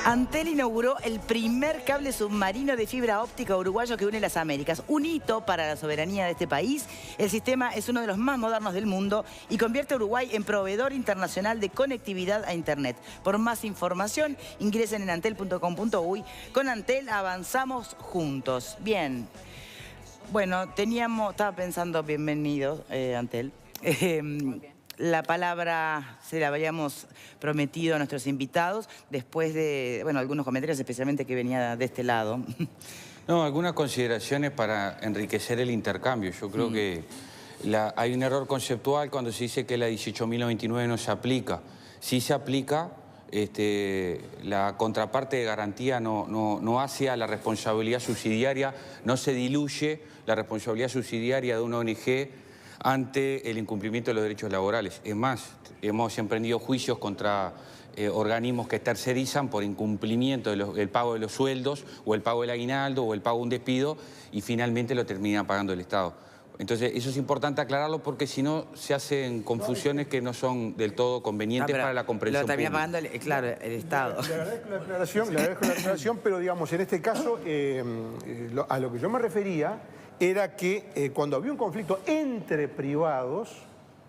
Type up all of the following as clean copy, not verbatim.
Antel inauguró el primer cable submarino de fibra óptica uruguayo que une las Américas. Un hito para la soberanía de este país. El sistema es uno de los más modernos del mundo y convierte a Uruguay en proveedor internacional de conectividad a Internet. Por más información, ingresen en antel.com.uy. Con Antel avanzamos juntos. Bien. Bueno, estaba pensando, bienvenido, Antel. La palabra se la habíamos prometido a nuestros invitados después de, bueno, algunos comentarios, especialmente que venía de este lado. No, algunas consideraciones para enriquecer el intercambio. Yo creo que hay un error conceptual cuando se dice que la 18.099 no se aplica. Sí se aplica, la contraparte de garantía no hace a la responsabilidad subsidiaria, no se diluye la responsabilidad subsidiaria de una ONG ante el incumplimiento de los derechos laborales. Es más, hemos emprendido juicios contra organismos que tercerizan por incumplimiento del pago de los sueldos, o el pago del aguinaldo, o el pago de un despido, y finalmente lo termina pagando el Estado. Entonces, eso es importante aclararlo porque si no se hacen confusiones que no son del todo convenientes para la comprensión lo termina pública. pagando, claro, el Estado. Le agradezco la aclaración, pero digamos, en este caso, a lo que yo me refería era que cuando había un conflicto entre privados,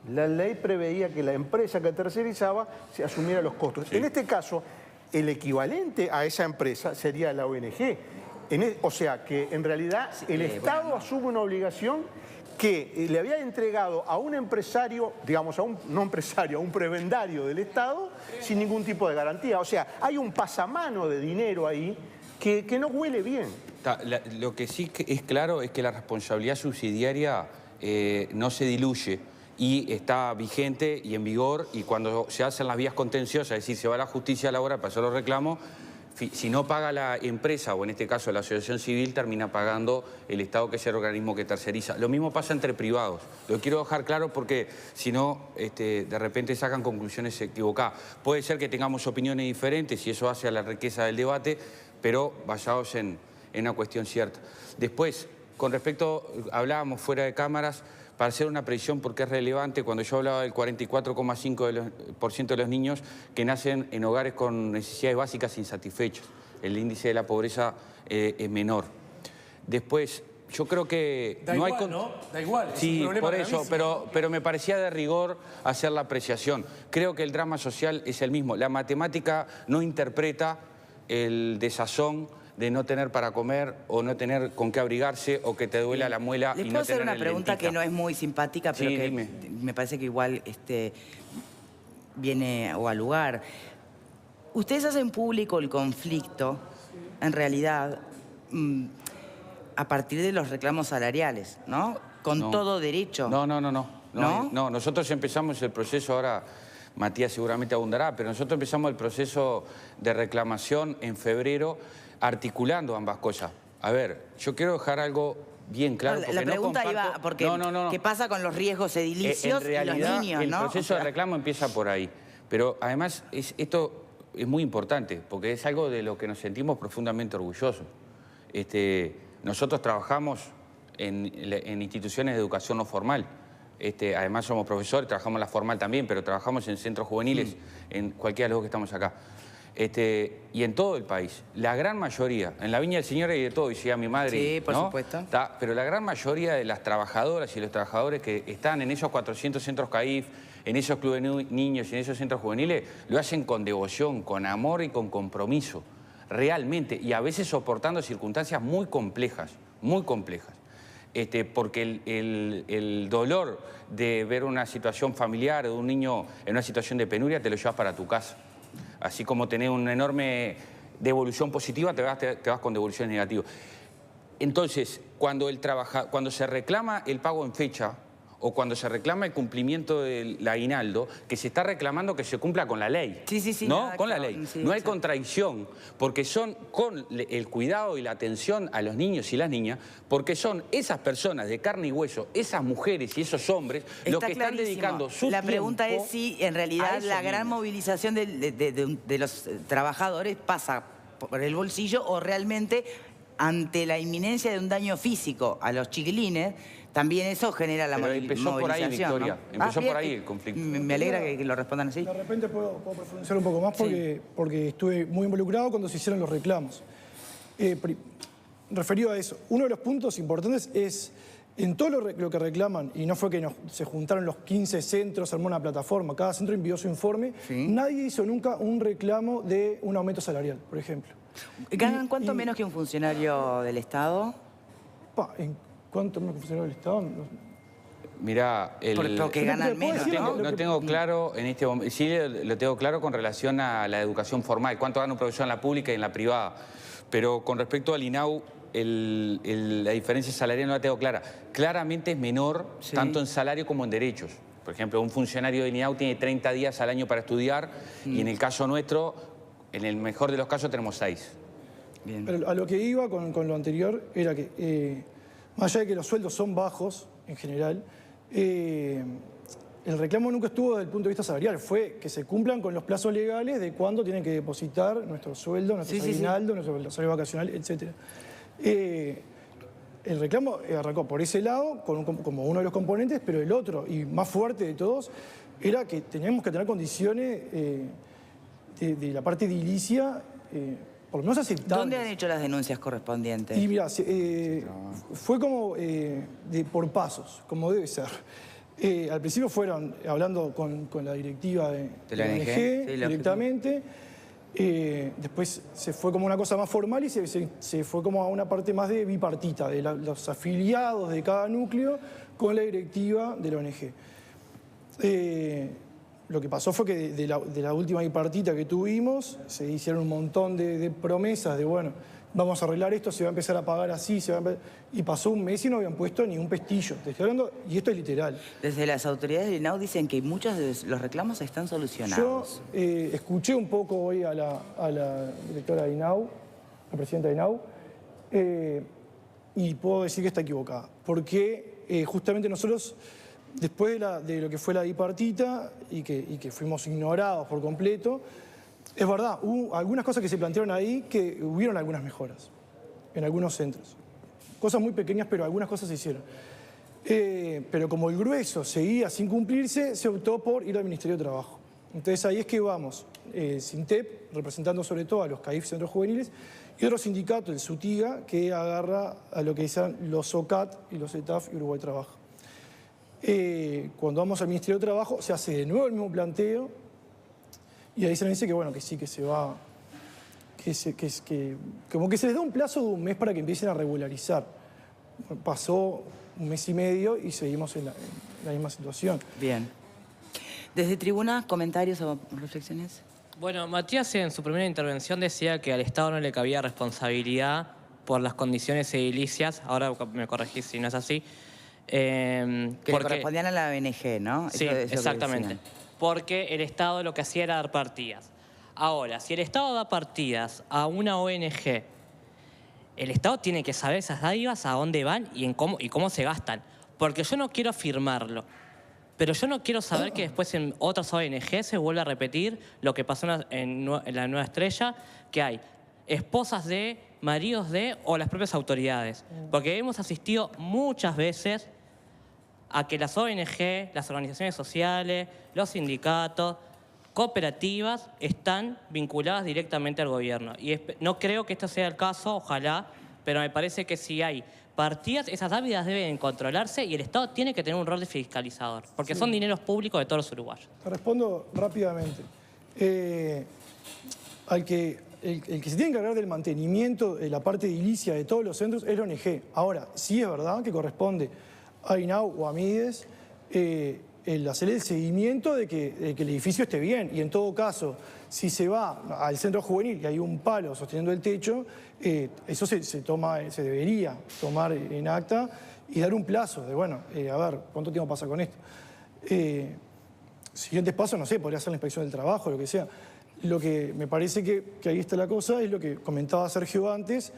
la ley preveía que la empresa que tercerizaba se asumiera los costos. Sí. En este caso, el equivalente a esa empresa sería la ONG. O sea, que en realidad el Estado asume una obligación que le había entregado a un empresario, digamos, no empresario, a un prebendario del Estado, sin ningún tipo de garantía. O sea, hay un pasamano de dinero ahí que no huele bien. Lo que sí es claro es que la responsabilidad subsidiaria no se diluye y está vigente y en vigor, y cuando se hacen las vías contenciosas, es decir, se va a la justicia laboral para hacer los reclamos, si no paga la empresa, o en este caso la asociación civil, termina pagando el Estado, que es el organismo que terceriza. Lo mismo pasa entre privados. Lo quiero dejar claro porque si no, de repente sacan conclusiones equivocadas. Puede ser que tengamos opiniones diferentes y eso hace a la riqueza del debate, pero basados en una cuestión cierta. Después, con respecto, hablábamos fuera de cámaras, para hacer una previsión porque es relevante, cuando yo hablaba del 44,5% de los niños que nacen en hogares con necesidades básicas insatisfechas. El índice de la pobreza es menor. Después, yo creo que da no igual, hay... ¿no? Da igual, es sí, un problema por eso, gravísimo. pero me parecía de rigor hacer la apreciación. Creo que el drama social es el mismo. La matemática no interpreta el desazón de no tener para comer, o no tener con qué abrigarse, o que te duela la muela y no tener el ¿Les puedo hacer una pregunta que no es muy simpática, pero que dime. Me parece que igual viene o al lugar? Ustedes hacen público el conflicto, en realidad, a partir de los reclamos salariales, ¿no? Con todo derecho. No, nosotros empezamos el proceso ahora... Matías seguramente abundará, pero nosotros empezamos el proceso de reclamación en febrero articulando ambas cosas. A ver, yo quiero dejar algo bien claro. La pregunta iba porque ¿qué pasa con los riesgos edilicios y los niños? El proceso de reclamo empieza por ahí. Pero además esto es muy importante porque es algo de lo que nos sentimos profundamente orgullosos. Nosotros trabajamos en instituciones de educación no formal. Además somos profesores, trabajamos en la formal también, pero trabajamos en centros juveniles, en cualquiera de los que estamos acá. Y en todo el país, la gran mayoría, en la Viña del Señor hay de todo, decía mi madre. Sí, por supuesto. Pero la gran mayoría de las trabajadoras y los trabajadores que están en esos 400 centros CAIF, en esos clubes de niños y en esos centros juveniles, lo hacen con devoción, con amor y con compromiso, realmente, y a veces soportando circunstancias muy complejas, porque el dolor de ver una situación familiar de un niño en una situación de penuria te lo llevas para tu casa. Así como tenés una enorme devolución positiva, te vas con devoluciones negativas. Entonces, cuando se reclama el pago en fecha, o cuando se reclama el cumplimiento del aguinaldo, que se está reclamando que se cumpla con la ley. Sí. ¿No? Con la ley. Sí, no hay contradicción, porque son con el cuidado y la atención a los niños y las niñas, porque son esas personas de carne y hueso, esas mujeres y esos hombres, los que están dedicando su tiempo. La pregunta es si en realidad la gran movilización de los trabajadores pasa por el bolsillo o realmente ante la inminencia de un daño físico a los chiquilines, también eso genera la empezó por ahí, movilización, Victoria. ¿no? Empezó por ahí el conflicto. Me alegra que lo respondan así. De repente puedo profundizar un poco más porque estuve muy involucrado cuando se hicieron los reclamos. Referido a eso, uno de los puntos importantes es, en todo lo que reclaman, y no fue que se juntaron los 15 centros, armó una plataforma, cada centro envió su informe, nadie hizo nunca un reclamo de un aumento salarial, por ejemplo. ¿Ganan cuánto menos que un funcionario del Estado? ¿En cuánto menos que un funcionario del Estado? Mirá, Porque ganan menos, no tengo claro en este momento, sí lo tengo claro con relación a la educación formal, cuánto gana un profesor en la pública y en la privada, pero con respecto al INAU, la diferencia salarial no la tengo clara. Claramente es menor, tanto en salario como en derechos. Por ejemplo, un funcionario de INAU tiene 30 días al año para estudiar y en el caso nuestro, en el mejor de los casos, tenemos 6. Bien. Pero a lo que iba con lo anterior era que, más allá de que los sueldos son bajos en general, el reclamo nunca estuvo desde el punto de vista salarial, fue que se cumplan con los plazos legales de cuándo tienen que depositar nuestro sueldo, nuestro aguinaldo, nuestro salario vacacional, etc. El reclamo arrancó por ese lado, como uno de los componentes, pero el otro, y más fuerte de todos, era que teníamos que tener condiciones de la parte edilicia, por lo menos aceptables. ¿Dónde han hecho las denuncias correspondientes? Y mira, fue como por pasos, como debe ser. Al principio fueron hablando con la directiva de la ONG directamente. Después se fue como una cosa más formal y se fue como a una parte más de bipartita, de los afiliados de cada núcleo con la directiva de la ONG. Lo que pasó fue que de la última bipartita que tuvimos se hicieron un montón de promesas de, bueno, vamos a arreglar esto, se va a empezar a pagar así, y pasó un mes y no habían puesto ni un pestillo. Te estoy hablando, y esto es literal. Desde las autoridades del INAU dicen que muchos de los reclamos están solucionados. Yo escuché un poco hoy a la directora de INAU, la presidenta de INAU, y puedo decir que está equivocada. Porque justamente nosotros, después de lo que fue la bipartita y que fuimos ignorados por completo, es verdad, hubo algunas cosas que se plantearon ahí que hubieron algunas mejoras en algunos centros. Cosas muy pequeñas, pero algunas cosas se hicieron. Pero como el grueso seguía sin cumplirse, se optó por ir al Ministerio de Trabajo. Entonces ahí es que vamos, SINTEP, representando sobre todo a los CAIF, centros juveniles, y otro sindicato, el SUTIGA, que agarra a lo que dicen los SOCAT y los ETAF y Uruguay Trabaja. Cuando vamos al Ministerio de Trabajo, se hace de nuevo el mismo planteo, y ahí se nos dice que bueno, que sí, que se va, como que se les da un plazo de un mes para que empiecen a regularizar. Pasó un mes y medio y seguimos en la misma situación. Bien. Desde tribuna, ¿comentarios o reflexiones? Bueno, Matías en su primera intervención decía que al Estado no le cabía responsabilidad por las condiciones edilicias. Ahora me corregís si no es así. Que le correspondían a la ONG, ¿no? Sí, exactamente. Porque el Estado lo que hacía era dar partidas. Ahora, si el Estado da partidas a una ONG, el Estado tiene que saber esas dádivas a dónde van y cómo se gastan. Porque yo no quiero afirmarlo, pero yo no quiero saber que después en otras ONG se vuelva a repetir lo que pasó en la Nueva Estrella, que hay esposas de, maridos de o las propias autoridades. Porque hemos asistido muchas veces a que las ONG, las organizaciones sociales, los sindicatos, cooperativas, están vinculadas directamente al gobierno. Y no creo que esto sea el caso, ojalá, pero me parece que si hay partidas, esas dávidas deben controlarse y el Estado tiene que tener un rol de fiscalizador, porque son dineros públicos de todos los uruguayos. Te respondo rápidamente. El que se tiene que encargar del mantenimiento de la parte edilicia de todos los centros es la ONG. Ahora, sí es verdad que corresponde a INAU o a MIDES el hacer el seguimiento de que el edificio esté bien. Y en todo caso, si se va al centro juvenil y hay un palo sosteniendo el techo, eso se debería tomar en acta y dar un plazo de, bueno, a ver, ¿cuánto tiempo pasa con esto? Siguientes pasos, no sé, podría ser la inspección del trabajo, lo que sea. Lo que me parece que ahí está la cosa es lo que comentaba Sergio antes,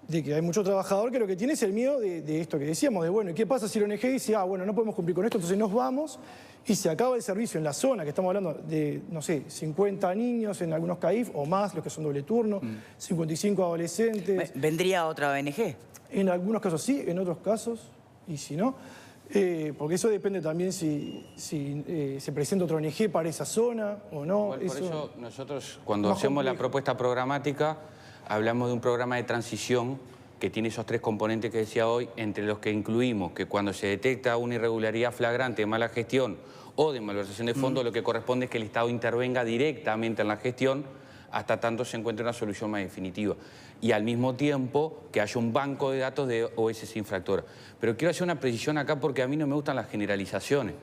de que hay mucho trabajador que lo que tiene es el miedo de esto que decíamos, de bueno, ¿y qué pasa si la ONG dice, bueno, no podemos cumplir con esto, entonces nos vamos y se acaba el servicio en la zona, que estamos hablando de, no sé, 50 niños en algunos CAIF o más, los que son doble turno, 55 adolescentes. ¿Vendría otra ONG? En algunos casos sí, en otros casos, y si no, porque eso depende también si se presenta otra ONG para esa zona o no. Por eso nosotros, cuando hacemos la propuesta programática, hablamos de un programa de transición que tiene esos 3 componentes que decía hoy, entre los que incluimos que cuando se detecta una irregularidad flagrante de mala gestión o de malversación de fondos, lo que corresponde es que el Estado intervenga directamente en la gestión hasta tanto se encuentre una solución más definitiva. Y al mismo tiempo que haya un banco de datos de OSC infractora. Pero quiero hacer una precisión acá porque a mí no me gustan las generalizaciones,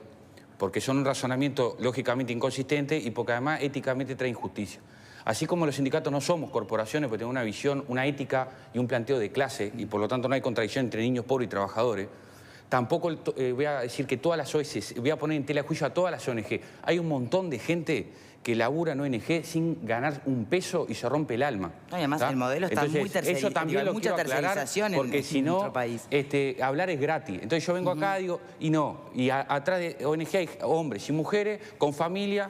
porque son un razonamiento lógicamente inconsistente y porque además éticamente trae injusticia. Así como los sindicatos no somos corporaciones, porque tenemos una visión, una ética y un planteo de clase, y por lo tanto no hay contradicción entre niños pobres y trabajadores, tampoco voy a decir que todas las OSC, voy a poner en tela de juicio a todas las ONG. Hay un montón de gente que labura en ONG sin ganar un peso y se rompe el alma. No, y además el modelo está muy tercerizado. Eso también lo quiero aclarar, porque si no, hablar es gratis. Entonces yo vengo acá y digo, y no, y atrás de ONG hay hombres y mujeres con familia,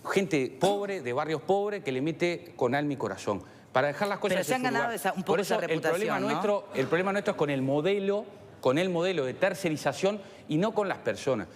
gente pobre, de barrios pobres, que le mete con alma y corazón. Para dejar las cosas Pero se han ganado un poco esa reputación, el problema nuestro es con el modelo de tercerización y no con las personas.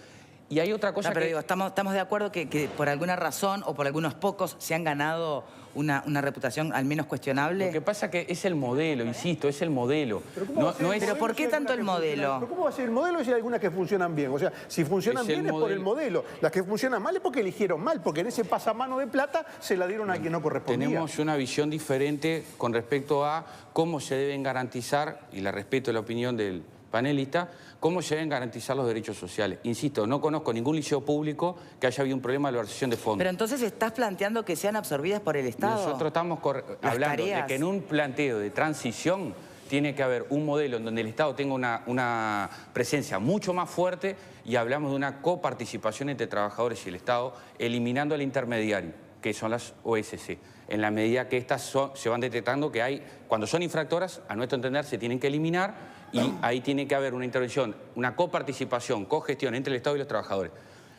Y hay otra cosa pero digo, estamos de acuerdo que por alguna razón o por algunos pocos se han ganado una reputación al menos cuestionable. Lo que pasa es que es el modelo, insisto, es el modelo. Pero ¿por qué tanto el modelo? ¿Pero cómo va a ser el modelo si hay algunas que funcionan bien? O sea, si funcionan bien es por el modelo. Las que funcionan mal es porque eligieron mal, porque en ese pasamano de plata se la dieron a quien no correspondía. Tenemos una visión diferente con respecto a cómo se deben garantizar, y la respeto la opinión del panelista, cómo se deben garantizar los derechos sociales. Insisto, no conozco ningún liceo público que haya habido un problema de malversación de fondos. Pero entonces estás planteando que sean absorbidas por el Estado. Nosotros estamos hablando de que en un planteo de transición tiene que haber un modelo en donde el Estado tenga una presencia mucho más fuerte y hablamos de una coparticipación entre trabajadores y el Estado, eliminando el intermediario, que son las OSC. En la medida que estas se van detectando que hay, cuando son infractoras, a nuestro entender, se tienen que eliminar y ahí tiene que haber una intervención, una coparticipación, cogestión entre el Estado y los trabajadores.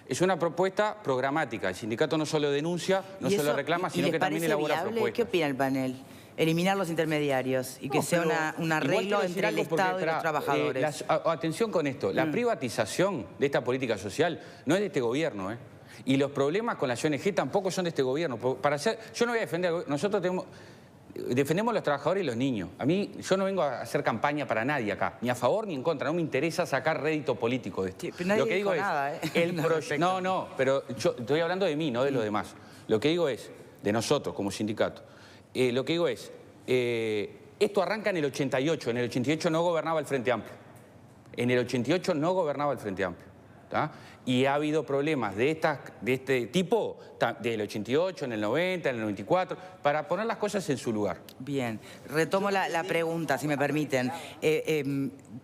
Es una propuesta programática. El sindicato no solo denuncia, no solo reclama, sino que también elabora propuestas. ¿Qué opina el panel? Eliminar los intermediarios y que sea un arreglo entre el Estado y los trabajadores. Atención con esto, la privatización de esta política social no es de este gobierno, y los problemas con la ONG tampoco son de este gobierno. Yo no voy a defender, nosotros defendemos a los trabajadores y los niños. A mí, yo no vengo a hacer campaña para nadie acá, ni a favor ni en contra. No me interesa sacar rédito político de esto. Sí, pero nadie dijo nada, No, pero yo estoy hablando de mí, no de los demás. Lo que digo es, de nosotros como sindicato, lo que digo es, esto arranca en el 88. En el 88 no gobernaba el Frente Amplio. En el 88 no gobernaba el Frente Amplio. ¿Tá? Y ha habido problemas de este tipo del 88, en el 90, en el 94, para poner las cosas en su lugar. Bien, retomo la pregunta, si me permiten.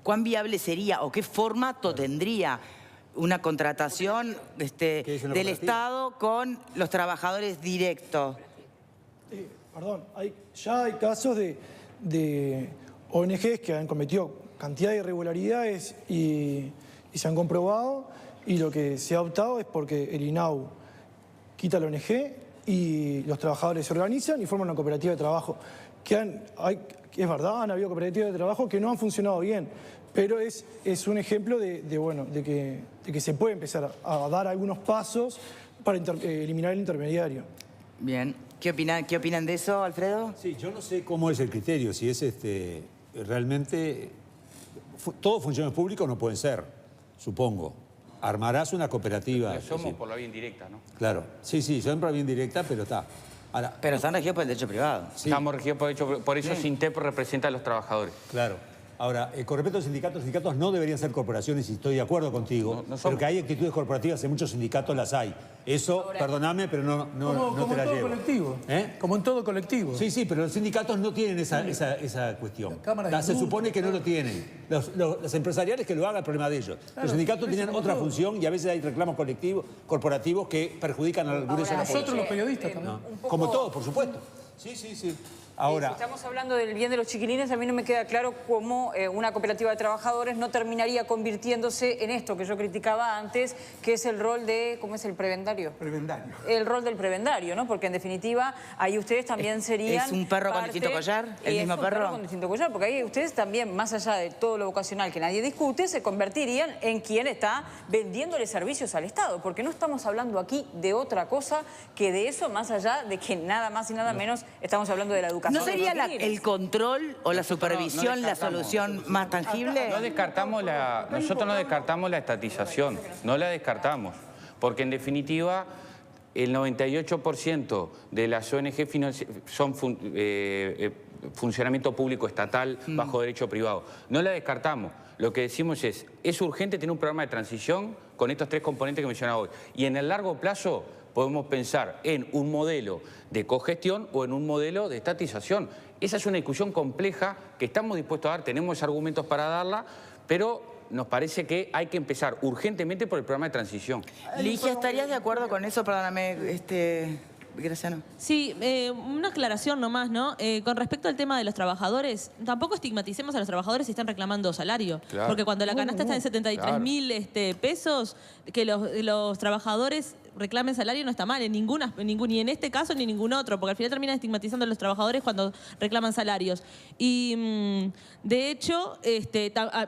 ¿Cuán viable sería o qué formato tendría una contratación del Estado con los trabajadores directos? Perdón, ya hay casos de ONGs que han cometido cantidad de irregularidades y se han comprobado, y lo que se ha optado es porque el INAU quita la ONG y los trabajadores se organizan y forman una cooperativa de trabajo. Es verdad, han habido cooperativas de trabajo que no han funcionado bien, pero es un ejemplo de que se puede empezar a dar algunos pasos para eliminar el intermediario. Bien. ¿Qué opinan de eso, Alfredo? Sí, yo no sé cómo es el criterio, si es realmente... Todos funcionarios públicos no pueden ser, supongo. Armarás una cooperativa. Pero somos por la vía indirecta, ¿no? Claro. Sí, son por la vía indirecta, pero está. Ahora, pero están regidos por el derecho privado. Sí. Estamos regidos por el derecho privado. Por eso Sintep representa a los trabajadores. Claro. Ahora, con respecto a los sindicatos no deberían ser corporaciones, y estoy de acuerdo contigo, pero que hay actitudes corporativas, en muchos sindicatos las hay. Eso, ahora, perdóname, pero no te la llevo. Colectivo. Como en todo colectivo. Sí, pero los sindicatos no tienen esa cuestión. Se supone que no lo tienen. Los empresariales que lo hagan, el problema de ellos. Claro, los sindicatos tienen otra función y a veces hay reclamos corporativos que perjudican al grueso de la población. Nosotros los periodistas también. Como todos, por supuesto. Sí. Ahora, si estamos hablando del bien de los chiquilines, a mí no me queda claro cómo una cooperativa de trabajadores no terminaría convirtiéndose en esto que yo criticaba antes, que es el rol de, ¿cómo es el prebendario? Prebendario. El rol del prebendario, ¿no? Porque en definitiva ahí ustedes también serían ¿Es un perro con distinto collar? ¿El mismo es un perro? con distinto collar, porque ahí ustedes también, más allá de todo lo vocacional que nadie discute, se convertirían en quien está vendiéndole servicios al Estado, porque no estamos hablando aquí de otra cosa que de eso, más allá de que nada más y nada menos estamos hablando de la educación. ¿No sería el control o la supervisión la solución más tangible? Nosotros no descartamos la estatización, no la descartamos, porque en definitiva el 98% de las ONG son funcionamiento público estatal bajo derecho privado. No la descartamos. Lo que decimos es urgente tener un programa de transición con estos tres componentes que mencionaba hoy. Y en el largo plazo podemos pensar en un modelo de cogestión o en un modelo de estatización. Esa es una discusión compleja que estamos dispuestos a dar, tenemos argumentos para darla, pero nos parece que hay que empezar urgentemente por el programa de transición. Ligia, ¿estarías de acuerdo con eso? Perdóname, Graciano. Sí, una aclaración nomás, ¿no? Con respecto al tema de los trabajadores, tampoco estigmaticemos a los trabajadores si están reclamando salario. Claro. Porque cuando la canasta está en 73.000 pesos, que los trabajadores reclamen salario no está mal, ni en este caso ni en ningún otro, porque al final terminan estigmatizando a los trabajadores cuando reclaman salarios. Y de hecho,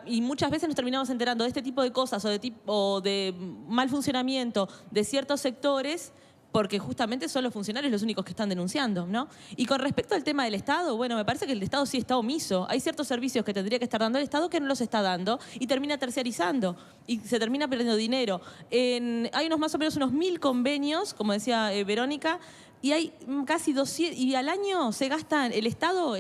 y muchas veces nos terminamos enterando de este tipo de cosas o de mal funcionamiento de ciertos sectores, porque justamente son los funcionarios los únicos que están denunciando, ¿no? Y con respecto al tema del Estado, bueno, me parece que el Estado sí está omiso. Hay ciertos servicios que tendría que estar dando el Estado que no los está dando y termina terciarizando y se termina perdiendo dinero. Hay más o menos unos 1000 convenios, como decía Verónica, y hay casi 200, y al año se gastan, el Estado,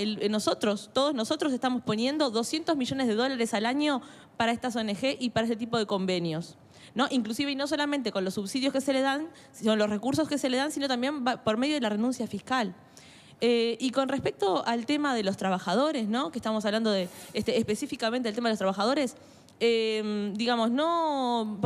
todos nosotros estamos poniendo $200 millones al año para estas ONG y para este tipo de convenios, ¿no? Inclusive, y no solamente con los subsidios que se le dan, sino los recursos que se le dan, sino también por medio de la renuncia fiscal. Y con respecto al tema de los trabajadores, ¿no? Que estamos hablando de específicamente del tema de los trabajadores, digamos,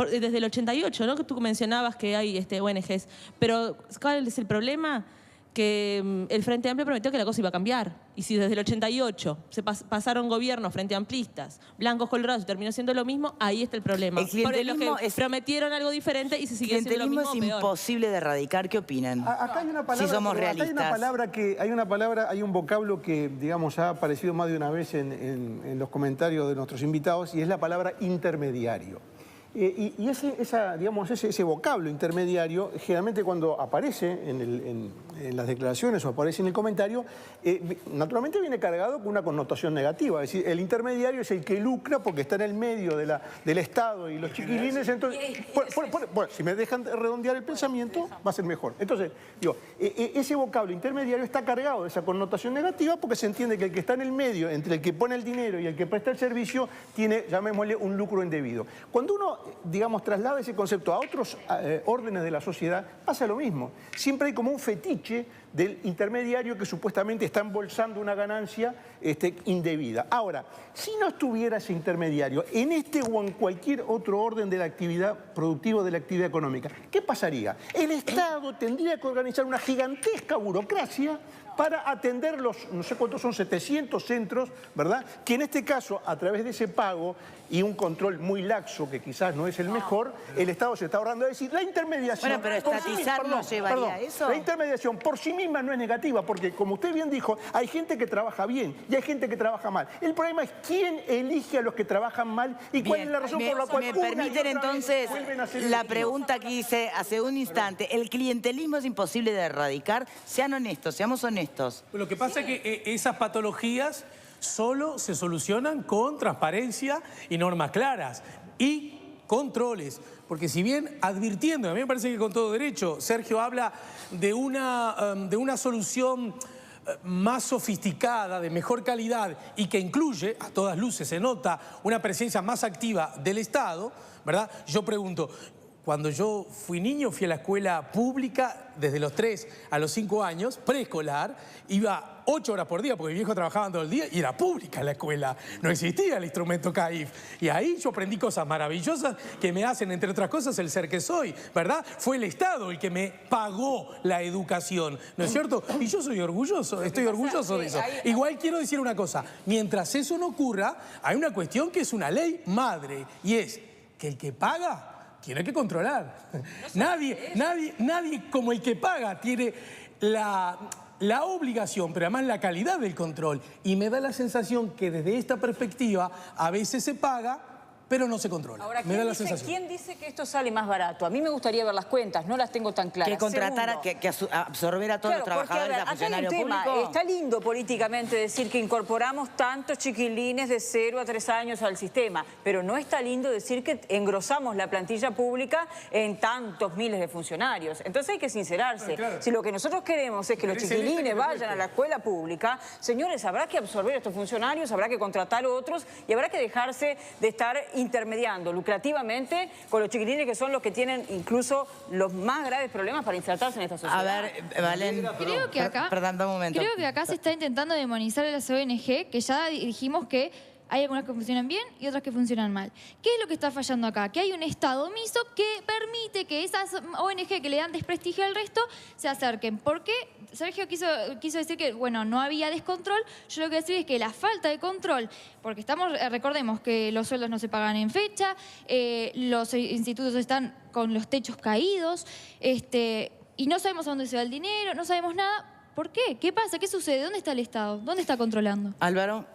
desde el 88, ¿no? Que tú mencionabas que hay ONGs, pero ¿cuál es el problema? Que el Frente Amplio prometió que la cosa iba a cambiar. Y si desde el 88 se pasaron gobiernos frente amplistas, blancos, colorados, y terminó siendo lo mismo, ahí está el problema. El clientelismo prometieron algo diferente y se sigue siendo lo mismo. El clientelismo es imposible de erradicar. ¿Qué opinan? Acá hay una palabra, si somos realistas. Hay un vocablo que, digamos, ha aparecido más de una vez en los comentarios de nuestros invitados, y es la palabra intermediario. Y ese vocablo intermediario, generalmente cuando aparece en las declaraciones o aparece en el comentario, naturalmente viene cargado con una connotación negativa. Es decir, el intermediario es el que lucra porque está en el medio del Estado y los chiquilines. Entonces, bueno, si me dejan redondear el pensamiento, va a ser mejor. Entonces, digo, ese vocablo intermediario está cargado de esa connotación negativa porque se entiende que el que está en el medio, entre el que pone el dinero y el que presta el servicio, tiene, llamémosle, un lucro indebido. Cuando uno, digamos, traslada ese concepto a otros órdenes de la sociedad, pasa lo mismo. Siempre hay como un fetiche del intermediario que supuestamente está embolsando una ganancia indebida. Ahora, si no estuviera ese intermediario en este o en cualquier otro orden de la actividad productiva, de la actividad económica, ¿qué pasaría? El Estado tendría que organizar una gigantesca burocracia para atender los, no sé cuántos son, 700 centros, ¿verdad? Que en este caso, a través de ese pago y un control muy laxo, que quizás no es el mejor, el Estado se está ahorrando. Es decir, la intermediación... Bueno, pero estatizar no llevaría a eso. La intermediación por sí misma no es negativa, porque como usted bien dijo, hay gente que trabaja bien y hay gente que trabaja mal. El problema es quién elige a los que trabajan mal y cuál es la razón por la cual... ¿Me permiten entonces la pregunta que hice hace un instante? ¿El clientelismo es imposible de erradicar? Sean honestos, seamos honestos. Lo que pasa es que esas patologías solo se solucionan con transparencia y normas claras y controles. Porque si bien advirtiendo, a mí me parece que con todo derecho, Sergio habla de una solución más sofisticada, de mejor calidad y que incluye, a todas luces se nota, una presencia más activa del Estado, ¿verdad? Yo pregunto, Cuando yo fui niño, fui a la escuela pública desde los 3 a los 5 años, preescolar. Iba 8 horas por día, porque mi viejo trabajaba todo el día, y era pública la escuela. No existía el instrumento CAIF. Y ahí yo aprendí cosas maravillosas que me hacen, entre otras cosas, el ser que soy, ¿verdad? Fue el Estado el que me pagó la educación, ¿no es cierto? Y yo soy orgulloso, estoy orgulloso de eso. Igual quiero decir una cosa, mientras eso no ocurra, hay una cuestión que es una ley madre, y es que el que paga tiene que controlar. Nadie como el que paga tiene la obligación, pero además la calidad del control. Y me da la sensación que desde esta perspectiva a veces se paga, pero no se controla. Ahora, me da la sensación. ¿quién dice que esto sale más barato? A mí me gustaría ver las cuentas, no las tengo tan claras. Que contratara, que absorber a todos los trabajadores, a funcionarios públicos. Está lindo políticamente decir que incorporamos tantos chiquilines de 0 a 3 años al sistema, pero no está lindo decir que engrosamos la plantilla pública en tantos miles de funcionarios. Entonces hay que sincerarse. Claro. Si lo que nosotros queremos es que los chiquilines vayan a la escuela pública, señores, habrá que absorber a estos funcionarios, habrá que contratar otros y habrá que dejarse de estar intermediando lucrativamente con los chiquilines, que son los que tienen incluso los más graves problemas para insertarse en esta sociedad. A ver, Valen, creo que acá, perdón, un momento. Creo que acá se está intentando demonizar a las ONG, que ya dijimos que hay algunas que funcionan bien y otras que funcionan mal. ¿Qué es lo que está fallando acá? Que hay un Estado omiso que permite que esas ONG que le dan desprestigio al resto se acerquen. ¿Por qué? Sergio quiso decir que, bueno, no había descontrol. Yo lo que decir es que la falta de control, porque recordemos que los sueldos no se pagan en fecha, los institutos están con los techos caídos, y no sabemos a dónde se va el dinero, no sabemos nada. ¿Por qué? ¿Qué pasa? ¿Qué sucede? ¿Dónde está el Estado? ¿Dónde está controlando? Álvaro.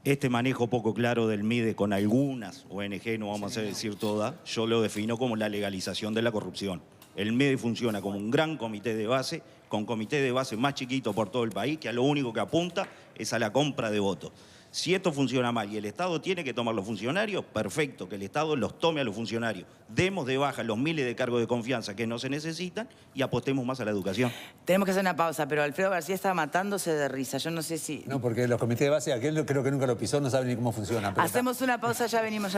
Este manejo poco claro del MIDE con algunas ONG, no vamos a decir todas, yo lo defino como la legalización de la corrupción. El MIDE funciona como un gran comité de base, con comité de base más chiquito por todo el país, que a lo único que apunta es a la compra de votos. Si esto funciona mal y el Estado tiene que tomar los funcionarios, perfecto, que el Estado los tome a los funcionarios. Demos de baja los miles de cargos de confianza que no se necesitan y apostemos más a la educación. Tenemos que hacer una pausa, pero Alfredo García está matándose de risa. Yo no sé si... No, porque los comités de base, aquel creo que nunca lo pisó, no sabe ni cómo funcionan. Hacemos una pausa, ya venimos.